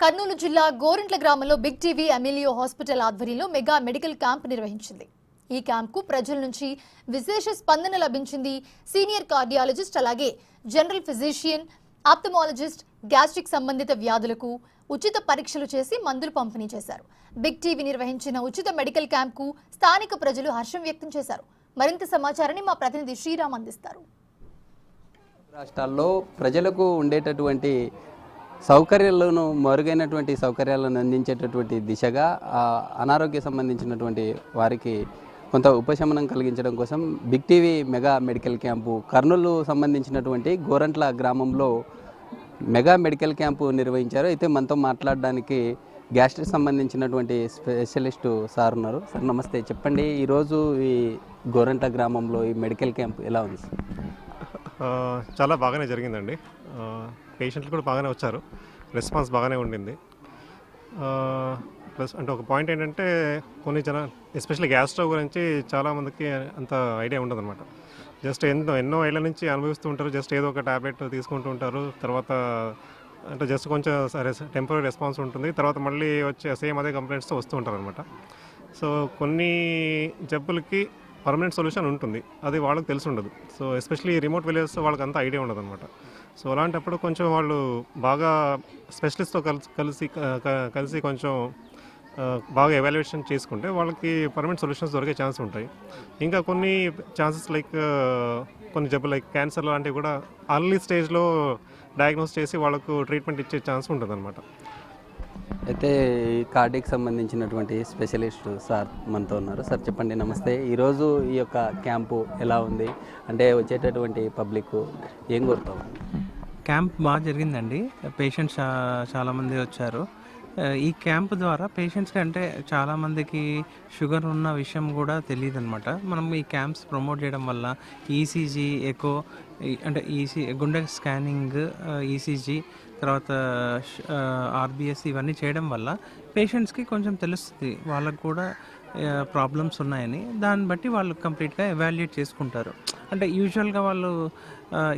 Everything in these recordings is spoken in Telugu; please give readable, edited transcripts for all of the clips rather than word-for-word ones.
కర్నూలు జిల్లా గోరింట్ల గ్రామంలో బిగ్ టీవీ ఎమిలియో హాస్పిటల్ ఆధ్వర్యంలో మెగా మెడికల్ క్యాంప్ నిర్వహించింది. ఈ క్యాంప్కు ప్రజల నుంచి విశేష స్పందన లభించింది. సీనియర్ కార్డియాలజిస్ట్ అలాగే జనరల్ ఫిజిషియన్, ఆప్థమాలజిస్ట్, గ్యాస్ట్రిక్ సంబంధిత వ్యాధులకు ఉచిత పరీక్షలు చేసి మందులు పంపిణీ చేశారు. బిగ్ టీవీ నిర్వహించిన ఉచిత మెడికల్ క్యాంప్కు స్థానిక ప్రజలు హర్షం వ్యక్తం చేశారు. మరింత సమాచారాన్ని మా ప్రతినిధి శ్రీరామ్ అందిస్తారు. రాష్ట్రాల్లో ప్రజలకు ఉండేటటువంటి సౌకర్యాలను మెరుగైనటువంటి సౌకర్యాలను అందించేటటువంటి దిశగా అనారోగ్య సంబంధించినటువంటి వారికి కొంత ఉపశమనం కలిగించడం కోసం big TV mega medical camp Kurnool సంబంధించినటువంటి గోరంట్ల గ్రామంలో మెగా మెడికల్ క్యాంపు నిర్వహించారు. అయితే మనతో మాట్లాడడానికి గ్యాస్ట్రిక్ సంబంధించినటువంటి స్పెషలిస్టు సార్ ఉన్నారు. సార్ నమస్తే, చెప్పండి ఈరోజు ఈ గోరంట్ల గ్రామంలో ఈ మెడికల్ క్యాంప్ ఎలా ఉంది? చాలా బాగానే జరిగిందండి. పేషెంట్లు కూడా బాగానే వచ్చారు, రెస్పాన్స్ బాగానే ఉండింది. ప్లస్ అంటే ఒక పాయింట్ ఏంటంటే కొన్ని ఎస్పెషల్లీ గ్యాస్ట్రో గురించి చాలామందికి అంత ఐడియా ఉండదన్నమాట. జస్ట్ ఎన్నో ఏళ్ళ నుంచి అనుభవిస్తూ ఉంటారు. జస్ట్ ఏదో ఒక ట్యాబ్లెట్ తీసుకుంటూ ఉంటారు. తర్వాత అంటే జస్ట్ కొంచెం టెంపరీ రెస్పాన్స్ ఉంటుంది. తర్వాత మళ్ళీ వచ్చి సేమ్ అదే కంప్లైంట్స్తో వస్తూ ఉంటారు అనమాట. సో కొన్ని జబ్బులకి పర్మనెంట్ సొల్యూషన్ ఉంటుంది, అది వాళ్ళకి తెలిసి ఉండదు. సో ఎస్పెషల్లీ రిమోట్ విలేజెస్ వాళ్ళకి అంత ఐడియా ఉండదు అనమాట. సో అలాంటప్పుడు కొంచెం వాళ్ళు బాగా స్పెషలిస్ట్తో కలిసి కొంచెం బాగా ఎవాల్యుయేషన్ చేసుకుంటే వాళ్ళకి పర్మనెంట్ సొల్యూషన్స్ దొరికే ఛాన్స్ ఉంటాయి. ఇంకా కొన్ని ఛాన్సెస్ లైక్ కొన్ని జబ్బులు లైక్ క్యాన్సర్ లాంటివి కూడా అర్లీ స్టేజ్లో డయాగ్నోస్ చేసి వాళ్ళకు ట్రీట్మెంట్ ఇచ్చే ఛాన్స్ ఉంటుంది అనమాట. అయితే కార్డియాక్ సంబంధించినటువంటి స్పెషలిస్ట్ సార్ మనతో ఉన్నారు. సార్ చెప్పండి, నమస్తే. ఈరోజు ఈ యొక్క క్యాంపు ఎలా ఉంది? అంటే వచ్చేటటువంటి పబ్లిక్ ఏం కోరుతాం? క్యాంప్ బాగా జరిగిందండి. పేషెంట్స్ చాలామంది వచ్చారు. ఈ క్యాంప్ ద్వారా పేషెంట్స్కి అంటే చాలామందికి షుగర్ ఉన్న విషయం కూడా తెలియదు అనమాట. మనం ఈ క్యాంప్స్ ప్రమోట్ చేయడం వల్ల ఈసీజీ, ఎకో అంటే గుండె స్కానింగ్, ఈసీజీ, తర్వాత ఆర్బిఎస్ ఇవన్నీ చేయడం వల్ల పేషెంట్స్కి కొంచెం తెలుస్తుంది వాళ్ళకు కూడా ప్రాబ్లమ్స్ ఉన్నాయని. దాన్ని బట్టి వాళ్ళు కంప్లీట్గా ఎవాల్యుయేట్ చేసుకుంటారు. అంటే యూజువల్గా వాళ్ళు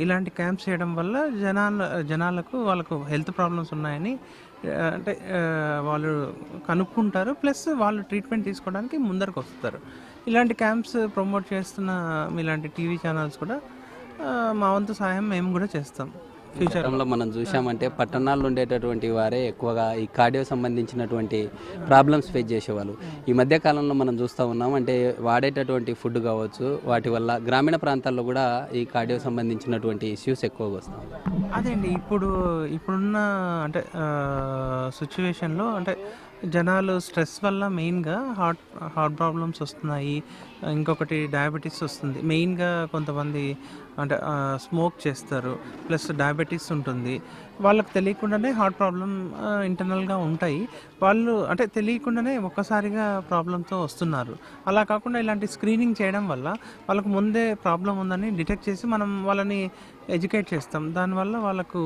ఇలాంటి క్యాంప్స్ చేయడం వల్ల జనాలకు వాళ్ళకు హెల్త్ ప్రాబ్లమ్స్ ఉన్నాయని అంటే వాళ్ళు కనుక్కుంటారు. ప్లస్ వాళ్ళు ట్రీట్మెంట్ తీసుకోవడానికి ముందరకు వస్తారు. ఇలాంటి క్యాంప్స్ ప్రమోట్ చేస్తున్న ఇలాంటి టీవీ ఛానల్స్ కూడా మా వంతు సహాయం మేము కూడా చేస్తాం. ఫ్యూచర్లో మనం చూసామంటే పట్టణాల్లో ఉండేటటువంటి వారే ఎక్కువగా ఈ కార్డియో సంబంధించినటువంటి ప్రాబ్లమ్స్ ఫేస్ చేసేవాళ్ళు. ఈ మధ్య కాలంలో మనం చూస్తూ ఉన్నాం, అంటే వాడేటటువంటి ఫుడ్ కావచ్చు, వాటి వల్ల గ్రామీణ ప్రాంతాల్లో కూడా ఈ కార్డియో సంబంధించినటువంటి ఇష్యూస్ ఎక్కువగా వస్తాయి. అదే అండి, ఇప్పుడున్న అంటే సిచ్యువేషన్లో అంటే జనాలు స్ట్రెస్ వల్ల మెయిన్గా హార్ట్ ప్రాబ్లమ్స్ వస్తున్నాయి. ఇంకొకటి డయాబెటీస్ వస్తుంది. మెయిన్గా కొంతమంది అంటే స్మోక్ చేస్తారు, ప్లస్ డయాబెటీస్ ఉంటుంది. వాళ్ళకి తెలియకుండానే హార్ట్ ప్రాబ్లం ఇంటర్నల్గా ఉంటాయి. వాళ్ళు అంటే తెలియకుండానే ఒక్కసారిగా ప్రాబ్లంతో వస్తున్నారు. అలా కాకుండా ఇలాంటి స్క్రీనింగ్ చేయడం వల్ల వాళ్ళకు ముందే ప్రాబ్లం ఉందని డిటెక్ట్ చేసి మనం వాళ్ళని ఎడ్యుకేట్ చేస్తాం. దానివల్ల వాళ్ళకు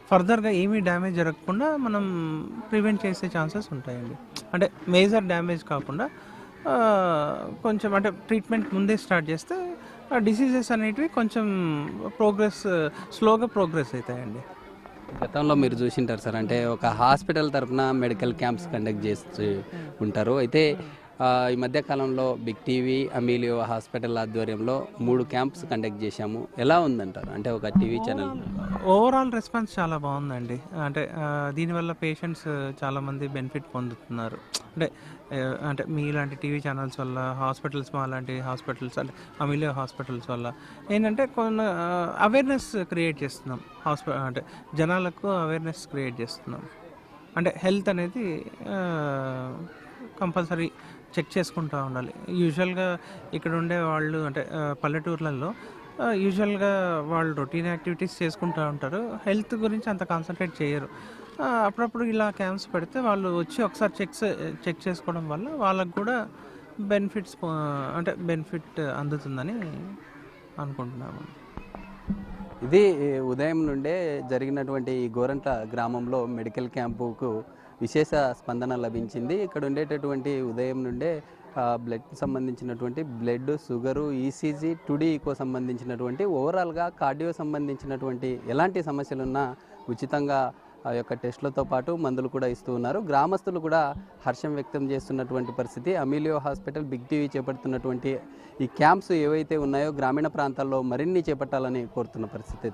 ఫర్దర్గా ఏమీ డ్యామేజ్ జరగకుండా మనం ప్రివెంట్ చేసే ఛాన్సెస్ ఉంటాయండి. అంటే మేజర్ డ్యామేజ్ కాకుండా కొంచెం అంటే ట్రీట్మెంట్ ముందే స్టార్ట్ చేస్తే డిసీజెస్ అనేటివి కొంచెం స్లోగా ప్రోగ్రెస్ అవుతాయండి. గతంలో మీరు చూసింటారు సార్, అంటే ఒక హాస్పిటల్ తరఫున మెడికల్ క్యాంప్స్ కండక్ట్ చేస్తూ ఉంటారు. అయితే ఈ మధ్య కాలంలో బిగ్ టీవీ ఎమిలియో హాస్పిటల్ ఆధ్వర్యంలో 3 క్యాంప్స్ కండక్ట్ చేశాము. ఎలా ఉందంటారు? అంటే ఒక టీవీ ఛానల్ ఓవరాల్ రెస్పాన్స్ చాలా బాగుందండి. అంటే దీనివల్ల పేషెంట్స్ చాలామంది బెనిఫిట్ పొందుతున్నారు. అంటే మీలాంటి టీవీ ఛానల్స్ వల్ల హాస్పిటల్స్, మాలాంటి హాస్పిటల్స్ అంటే ఎమిలియో హాస్పిటల్స్ వల్ల ఏంటంటే కొన్ని అవేర్నెస్ క్రియేట్ చేస్తున్నాం. అంటే జనాలకు అవేర్నెస్ క్రియేట్ చేస్తున్నాం. అంటే హెల్త్ అనేది కంపల్సరీ చెక్ చేసుకుంటూ ఉండాలి. యూజువల్గా ఇక్కడ ఉండే వాళ్ళు అంటే పల్లెటూర్లలో యూజువల్గా వాళ్ళు రొటీన్ యాక్టివిటీస్ చేసుకుంటూ ఉంటారు. హెల్త్ గురించి అంత కాన్సన్ట్రేట్ చేయరు. అప్పుడప్పుడు ఇలా క్యాంప్స్ పెడితే వాళ్ళు వచ్చి ఒకసారి చెక్ చేసుకోవడం వల్ల వాళ్ళకు కూడా బెనిఫిట్ అందుతుందని అనుకుంటున్నాము. ఇది ఉదయం నుండే జరిగినటువంటి ఈ గోరంట్ల గ్రామంలో మెడికల్ క్యాంపుకు విశేష స్పందన లభించింది. ఇక్కడ ఉండేటటువంటి ఉదయం నుండే బ్లడ్ సంబంధించినటువంటి బ్లడ్, షుగరు, ఈసీజీ, టుడీకో సంబంధించినటువంటి ఓవరాల్గా కార్డియో సంబంధించినటువంటి ఎలాంటి సమస్యలున్నా ఉచితంగా ఆ యొక్క టెస్టులతో పాటు మందులు కూడా ఇస్తూ ఉన్నారు. గ్రామస్తులు కూడా హర్షం వ్యక్తం చేస్తున్నటువంటి పరిస్థితి. అమీలియో హాస్పిటల్, బిగ్ టీవీ చేపడుతున్నటువంటి ఈ క్యాంప్స్ ఏవైతే ఉన్నాయో గ్రామీణ ప్రాంతాల్లో మరిన్ని చేపట్టాలని కోరుతున్న పరిస్థితి.